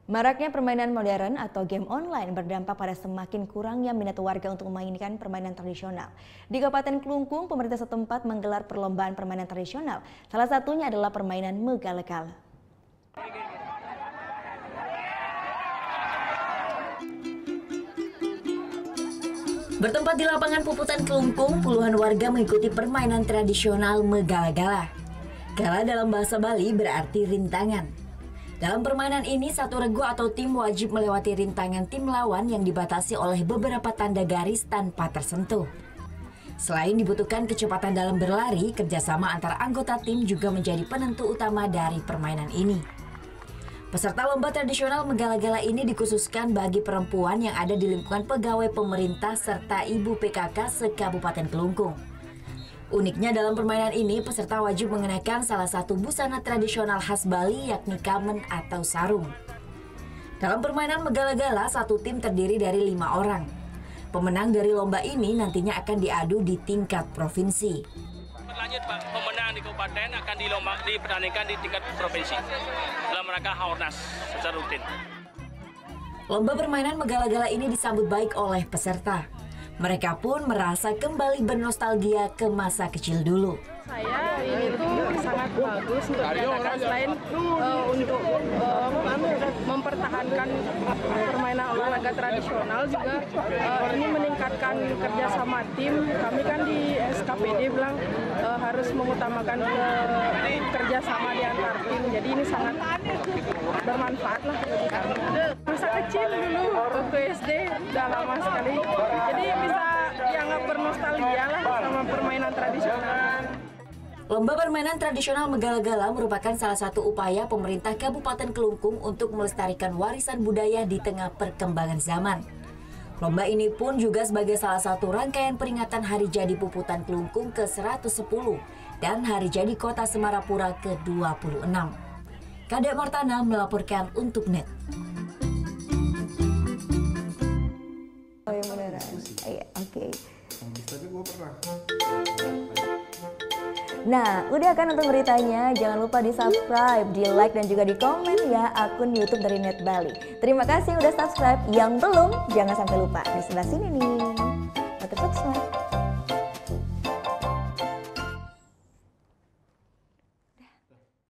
Maraknya permainan modern atau game online berdampak pada semakin kurangnya minat warga untuk memainkan permainan tradisional. Di Kabupaten Klungkung, pemerintah setempat menggelar perlombaan permainan tradisional. Salah satunya adalah permainan Megala-gala. Bertempat di lapangan Puputan Klungkung, puluhan warga mengikuti permainan tradisional Megala-gala. Gala dalam bahasa Bali berarti rintangan. Dalam permainan ini, satu regu atau tim wajib melewati rintangan tim lawan yang dibatasi oleh beberapa tanda garis tanpa tersentuh. Selain dibutuhkan kecepatan dalam berlari, kerjasama antar anggota tim juga menjadi penentu utama dari permainan ini. Peserta lomba tradisional Megala-gala ini dikhususkan bagi perempuan yang ada di lingkungan pegawai pemerintah serta ibu PKK se-Kabupaten Klungkung. Uniknya dalam permainan ini, peserta wajib mengenakan salah satu busana tradisional khas Bali yakni kamen atau sarung. Dalam permainan Megala-gala, satu tim terdiri dari 5 orang. Pemenang dari lomba ini nantinya akan diadu di tingkat provinsi. Lanjut Pak, pemenang di kabupaten akan dipertandingkan di tingkat provinsi dalam rangka Haornas secara rutin. Lomba permainan Megala-gala ini disambut baik oleh peserta. Mereka pun merasa kembali bernostalgia ke masa kecil dulu. Saya ini tuh sangat bagus untuk diadakan selain untuk mempertahankan permainan olahraga tradisional juga ini meningkatkan kerjasama tim. Kami kan di SKPD bilang harus mengutamakan kerjasama di antar tim. Jadi ini sangat bermanfaat lah bagi kami. Masa kecil dulu waktu SD udah lama sekali. Jadi bisa dianggap bernostalgia lah sama permainan tradisional. Lomba permainan tradisional Megala-gala merupakan salah satu upaya pemerintah Kabupaten Klungkung untuk melestarikan warisan budaya di tengah perkembangan zaman. Lomba ini pun juga sebagai salah satu rangkaian peringatan Hari Jadi Puputan Klungkung ke-110 dan Hari Jadi Kota Semarapura ke-26. Kadek Martana melaporkan untuk NET. Oh yang beneran? Iya, oke. Tapi gue pernah. Nah, udah kan untuk beritanya? Jangan lupa di-subscribe, di-like, dan juga di-komen ya akun YouTube dari Net Bali. Terima kasih udah subscribe. Yang belum, jangan sampai lupa. Di sebelah sini nih. Subscribe.